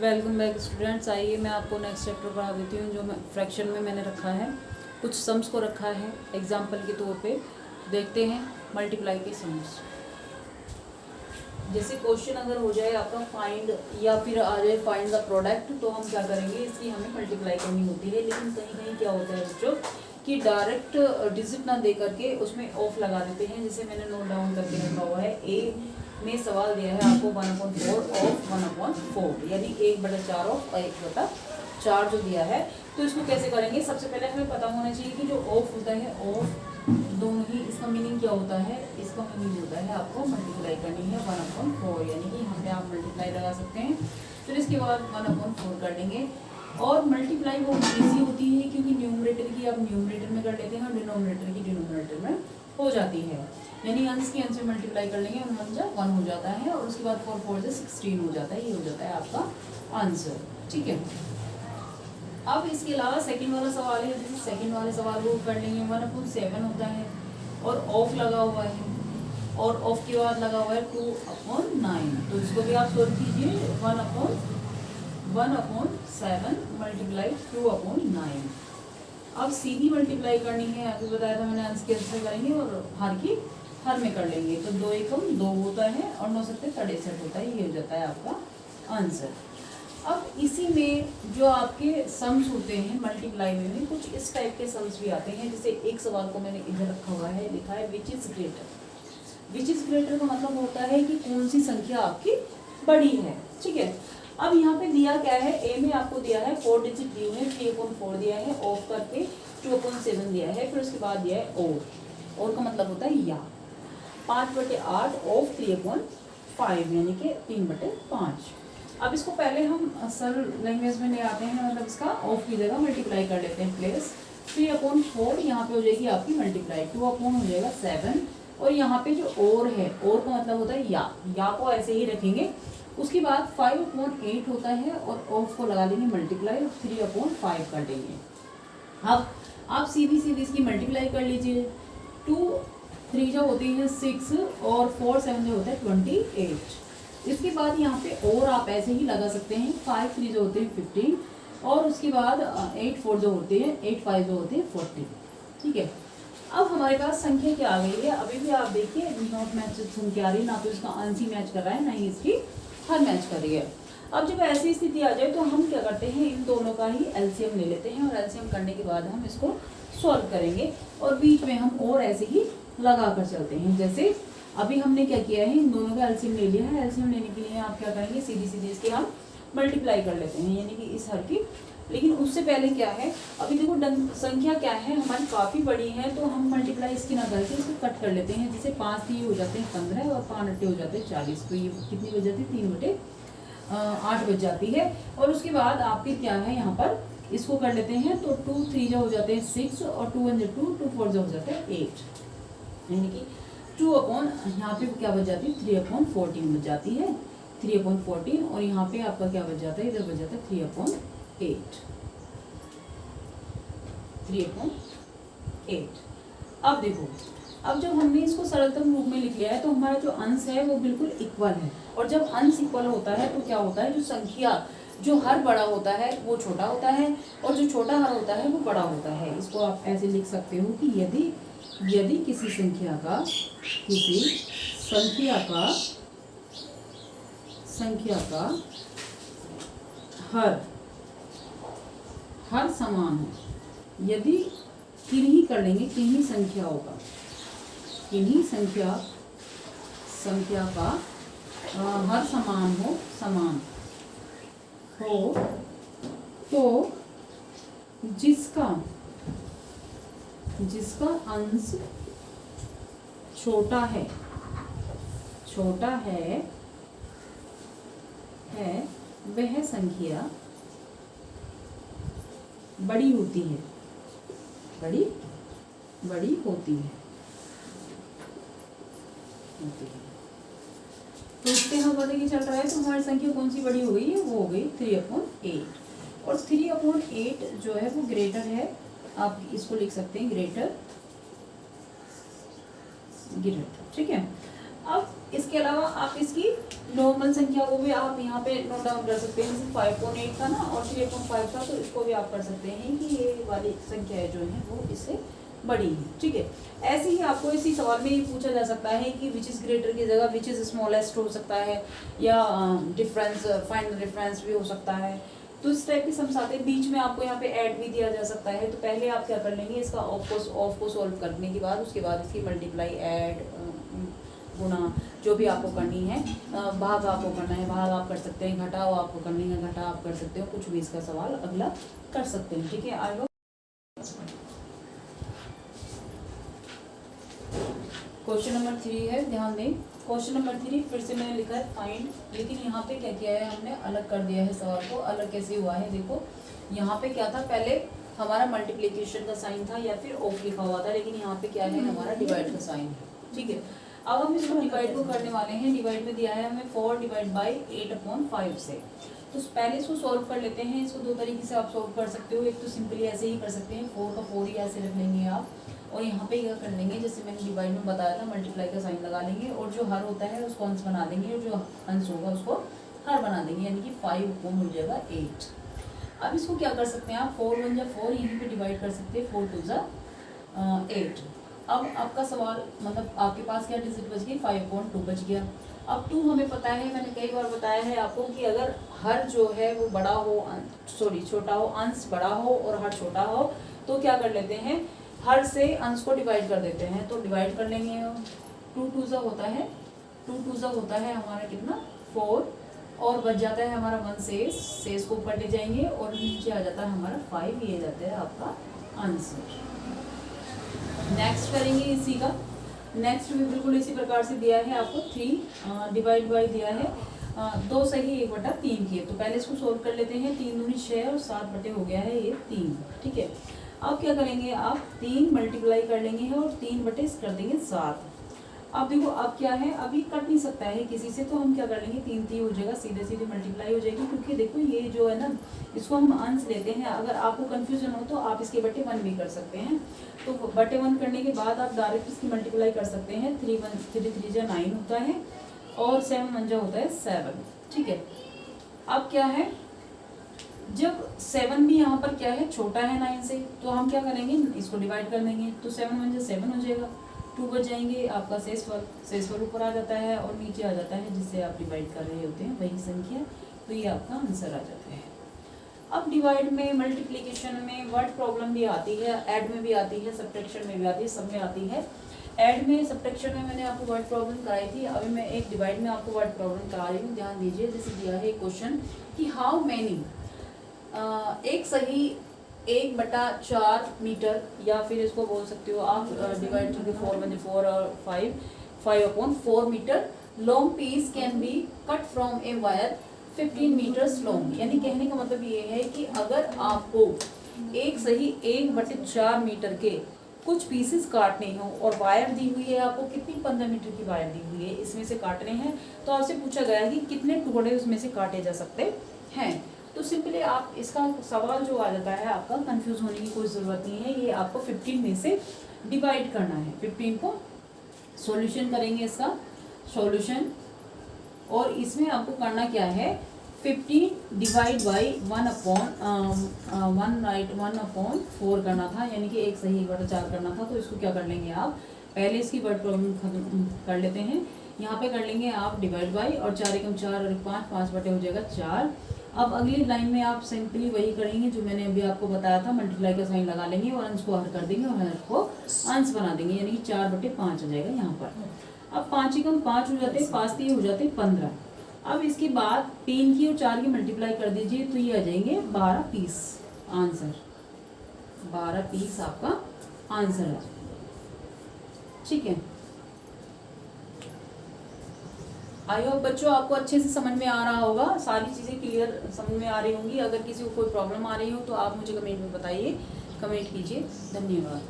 Welcome back students. आइए मैं आपको नेक्स्ट चैप्टर पढ़ा देती हूँ जो मैं फ्रैक्शन में मैंने रखा है। कुछ सम्स को रखा है एग्जाम्पल के तौर पे। देखते हैं मल्टीप्लाई के सम्स। जैसे क्वेश्चन अगर हो जाए आपका फाइंड या फिर आ जाए फाइंड द प्रोडक्ट, तो हम क्या करेंगे, इसकी हमें मल्टीप्लाई करनी होती है। लेकिन कहीं कहीं क्या होता है बच्चों कि डायरेक्ट डिजिट ना दे करके उसमें ऑफ लगा देते हैं। जैसे मैंने नोट डाउन करके रखा हुआ है, ए में सवाल दिया है आपको 1/4 ऑफ 1/4, यानी 1/4 ऑफ 1/4 जो दिया है। तो इसको कैसे करेंगे, सबसे पहले हमें पता होना चाहिए कि जो ऑफ होता है, ऑफ दोनों ही, इसका मीनिंग क्या होता है, इसका मीनिंग होता है आपको मल्टीप्लाई करनी है 1/4, यानी कि यहाँ पे आप मल्टीप्लाई लगा सकते हैं। फिर इसके बाद 1/4 कर लेंगे। और मल्टीप्लाई बहुत ईजी होती है क्योंकि न्यूमरेटर की आप न्यूमरेटर में कर लेते हैं और डिनोमिनेटर की डिनोमिनेटर में हो जाती है। यानी अंश की अंश में मल्टीप्लाई कर लेंगे, 1 हो जाता है और उसके बाद 4 4 से 16 हो जाता है। ये हो जाता है आपका आंसर। ठीक है। अब इसके अलावा सेकंड वाला सवाल है, जैसे सेकंड वाले सवाल को कर लेंगे। 1/7 होता है और ऑफ लगा हुआ है और ऑफ के बाद लगा हुआ है 2/9। तो इसको भी आप सोल्व कीजिए। 1/7 मल्टीप्लाई 2/9। अब सीधी मल्टीप्लाई करनी है, अभी बताया था मैंने, अंश के अंश में करेंगे और हर की हर में कर लेंगे। तो 2 एकम 2 होता है और 9 सत्ते 63 होता है। ये हो जाता है आपका आंसर। अब इसी में जो आपके सम्स होते हैं मल्टीप्लाई में कुछ इस टाइप के सम्स भी आते हैं। जैसे एक सवाल को मैंने इधर रखा हुआ है, लिखा है which is greater. Which is greater का मतलब होता है कि कौन सी संख्या आपकी बड़ी है। ठीक है। अब यहाँ पे दिया क्या है, ए में आपको दिया है 4 डिजिट दिए हुए, 3/4 दिया है, ऑफ करके 2/7 दिया है, फिर उसके बाद दिया है और का मतलब होता है या 5/8 ऑफ 3/5, यानी कि 3/5। अब इसको पहले हम सरल लैंग्वेज में ले आते हैं, मतलब इसका ऑफ की जगह मल्टीप्लाई कर लेते हैं प्लेस। 3/4 यहाँ पे हो जाएगी आपकी मल्टीप्लाई, 2 हो जाएगा 7, और यहाँ पे जो और है, और का मतलब होता है या को ऐसे ही रखेंगे। उसके बाद 5/8 होता है और ऑफ को लगा देंगे मल्टीप्लाई, 3/5 कर देंगे। अब आप सीधी सीधी इसकी मल्टीप्लाई कर लीजिए। 2 3 जो होती है 6 और 4 7 जो होता है 28। इसके बाद यहाँ पे और आप ऐसे ही लगा सकते हैं। 5 3 जो होते हैं 15 और उसके बाद 8 4 जो होते हैं 8 5 जो होते हैं 40। ठीक है। अब हमारे पास संख्या क्या आ गई है, अभी भी आप देखिए नॉट मैच संख्या आ रही है, ना तो इसका अंश ही मैच कर रहा है ना ही इसकी हर मैच कर रही है। अब जब ऐसी स्थिति आ जाए तो हम क्या करते हैं, इन दोनों का ही एलसीएम ले लेते हैं और एलसीएम करने के बाद हम इसको सॉल्व करेंगे और बीच में हम और ऐसे ही लगा कर चलते हैं। जैसे अभी हमने क्या किया है, इन दोनों का एलसीएम ले लिया है। एलसीएम लेने के लिए आप क्या करेंगे, सीधी सीधी इसकी हम मल्टीप्लाई कर लेते हैं, यानी कि इस हर की। लेकिन उससे पहले क्या है, अभी देखो संख्या क्या है हमारी काफ़ी बड़ी है, तो हम मल्टीप्लाई इसकी ना करके इसको कट कर लेते हैं। जैसे 5 3 हो जाते हैं 15 और 5 8 हो जाते हैं 40। तो ये कितनी बच जाती है, 3/8 बच जाती है। और उसके बाद आपके क्या है, यहाँ पर इसको कर लेते हैं। तो 2 3 जो हो जाते हैं 6 और 2 1 2 2 4 जो हो जाते हैं 8, यानी कि 2 यहाँ पे क्या बच जाती है, 3/14 बच जाती है, 3/14। और यहाँ पे आपका क्या बच जाता है, इधर बच जाता है 3/8। अब देखो, अब जब हमने इसको सरलतम रूप में लिख लिया है तो हमारा जो अंश है वो बिल्कुल इक्वल है। और जब अंश इक्वल होता है तो क्या होता है, जो संख्या जो हर बड़ा होता है वो छोटा होता है और जो छोटा हर होता है वो बड़ा होता है। इसको आप ऐसे लिख सकते हो कि यदि किसी संख्या का हर समान हो, यदि किन्हीं कर लेंगे, किन्हीं संख्या का हर समान हो तो जिसका अंश छोटा है वह संख्या बड़ी होती है। तो इससे हम पता कि चल रहा है, तो हमारी संख्या कौन सी बड़ी हो गई है, वो हो गई 3/8। और 3/8 जो है वो ग्रेटर है, आप इसको लिख सकते हैं ग्रेटर। ठीक है। अब इसके अलावा आप इसकी नॉर्मल संख्या को भी आप यहाँ पे नोट डाउन कर सकते हैं, जैसे 5.8 था ना और 3.5 था, तो इसको भी आप कर सकते हैं कि ये वाली संख्याएं जो हैं वो इससे बड़ी है। ठीक है, ऐसे ही आपको इसी सवाल में ये पूछा जा सकता है कि विच इज़ ग्रेटर की जगह विच इज़ स्मॉलेस्ट हो सकता है, या डिफरेंस फाइंड द डिफरेंस भी हो सकता है। तो इस टाइप के सम आते हैं। बीच में आपको यहाँ पे ऐड भी दिया जा सकता है। तो पहले आप क्या कर लेंगे, इसका ऑफ को सॉल्व करने के बाद उसके बाद इसकी मल्टीप्लाई, ऐड, गुणा जो भी आपको करनी है, भाग आपको करना है भाग आप कर सकते हैं, घटाओ आपको करनी है घटा आप कर सकते हो, कुछ भी इसका सवाल अगला कर सकते हैं। ठीक है, आई होप। क्वेश्चन नंबर 3 है, ध्यान दें। क्वेश्चन नंबर 3 फिर से मैंने लिखा है फाइंड, लेकिन यहाँ पे क्या किया है हमने, अलग कर दिया है सवाल को। अलग कैसे हुआ है देखो, यहाँ पे क्या था, पहले हमारा मल्टीप्लीकेशन का साइन था या फिर ऑफ लिखा हुआ था, लेकिन यहाँ पे क्या है, हमारा डिवाइड का साइन है। ठीक है, अब हम इसको डिवाइड को करने वाले हैं। डिवाइड में दिया है हमें 4 डिवाइड बाई 8/5 से। तो पहले इसको सॉल्व कर लेते हैं। इसको दो तरीके से आप सॉल्व कर सकते हो। एक तो सिंपली ऐसे ही कर सकते हैं, 4 का 4 ही ऐसे रख लेंगे आप, और यहाँ पे क्या कर लेंगे, जैसे मैंने डिवाइड में बताया था, मल्टीप्लाई का साइन लगा लेंगे, और जो हर होता है उसको अंश बना देंगे, और जो अंश होगा उसको हर बना देंगे, यानी कि 5 को मिल जाएगा 8। अब इसको क्या कर सकते हैं आप, 4 1 जा 4, यहीं पे डिवाइड कर सकते हैं, 4 2 जा 8। अब आपका सवाल, मतलब आपके पास क्या डिजिट बच गई, 5.2 बच गया। अब 2 हमें पता है, मैंने कई बार बताया है आपको कि अगर हर जो है वो बड़ा हो, सॉरी छोटा हो, अंश बड़ा हो और हर छोटा हो, तो क्या कर लेते हैं, हर से अंश को डिवाइड कर देते हैं। तो डिवाइड कर लेंगे, 2 2 जा होता है, 2 2 जा होता है हमारा कितना, 4, और बच जाता है हमारा 1 शेष को ऊपर ले जाएंगे, और नीचे आ जाता है हमारा 5, ये जाता है आपका आंसर। नेक्स्ट करेंगे इसी का, नेक्स्ट भी बिल्कुल इसी प्रकार से दिया है आपको, 3 डिवाइड बाई दिया है 2 सही 1/3 के। तो पहले इसको सोल्व कर लेते हैं, 3 दूनी 6 और 7 बटे हो गया है ये 3। ठीक है, अब क्या करेंगे आप, 3 मल्टीप्लाई कर लेंगे और 3 बटे कर देंगे 7। अब देखो, अब क्या है, अभी कट नहीं सकता है किसी से, तो हम क्या कर लेंगे, 3 3 हो जाएगा, सीधे सीधे मल्टीप्लाई हो जाएगी। क्योंकि देखो ये जो है ना, इसको हम अंश लेते हैं। अगर आपको कंफ्यूजन हो तो आप इसके बटे 1 भी कर सकते हैं। तो बटे 1 करने के बाद आप डायरेक्ट इसकी मल्टीप्लाई कर सकते हैं। 3 3 जा 9 होता है, और 7 1 जा होता है 7। ठीक है, अब क्या है, जब 7 भी यहाँ पर क्या है, छोटा है 9 से, तो हम क्या करेंगे, इसको डिवाइड कर देंगे। तो 7 1 जा 7 हो जाएगा, 2 बच जाएंगे, आपका शेषफल ऊपर आ जाता है और नीचे आ जाता है, जिससे आप डिवाइड कर रहे होते हैं वही संख्या। तो ये आपका आंसर आ जाता है। अब डिवाइड में, मल्टीप्लिकेशन में वर्ड प्रॉब्लम भी आती है, ऐड में भी आती है, सब्ट्रैक्शन में भी आती है, सब में आती है। ऐड में, सब्ट्रैक्शन में मैंने आपको वर्ड प्रॉब्लम कराई थी, अभी मैं एक डिवाइड में आपको वर्ड प्रॉब्लम करा रही हूँ। ध्यान दीजिए, जैसे दिया है क्वेश्चन कि हाउ मैनी, एक सही 1/4 मीटर, या फिर इसको बोल सकते हो आप डिवाइड करके 4 1 4 और 5/4 metre long piece can be cut from a wire 15 metres long. यानी कहने का मतलब ये है कि अगर आपको एक सही 1/4 मीटर के कुछ पीसेस काटने हो, और वायर दी हुई है आपको कितनी, 15 मीटर की वायर दी हुई है, इसमें से काटने हैं, तो आपसे पूछा गया है कि कितने टुकड़े उसमें से काटे जा सकते हैं। तो सिंपली आप, इसका सवाल जो आ जाता है आपका, कंफ्यूज होने की कोई ज़रूरत नहीं है। ये आपको 15 में से डिवाइड करना है, 15 को सॉल्यूशन करेंगे, इसका सॉल्यूशन, और इसमें आपको करना क्या है, 15 डिवाइड बाई 1/4 करना था, यानी कि एक सही 1/4 करना था। तो इसको क्या कर लेंगे आप, पहले इसकी वर्ड प्रॉब्लम खत्म कर लेते हैं। यहाँ पे कर लेंगे आप डिवाइड बाई, और 4 एकम 4 और 5 5 बटे हो जाएगा 4। अब अगली लाइन में आप सिंपली वही करेंगे जो मैंने अभी आपको बताया था, मल्टीप्लाई का साइन लगा लेंगे और अंश को हर कर देंगे, और हर को अंश बना देंगे, यानी कि 4/5 आ जाएगा यहाँ पर। अब 5 एकम 5 हो जाते हैं, 5 3 हो जाते हैं 15। अब इसके बाद 3 की और 4 की मल्टीप्लाई कर दीजिए, तो ये आ जाएंगे 12 पीस आंसर, 12 पीस आपका आंसर आ जाएगा। ठीक है, आई होप बच्चों आपको अच्छे से समझ में आ रहा होगा, सारी चीज़ें क्लियर समझ में आ रही होंगी। अगर किसी को कोई प्रॉब्लम आ रही हो तो आप मुझे कमेंट में बताइए, कमेंट कीजिए। धन्यवाद।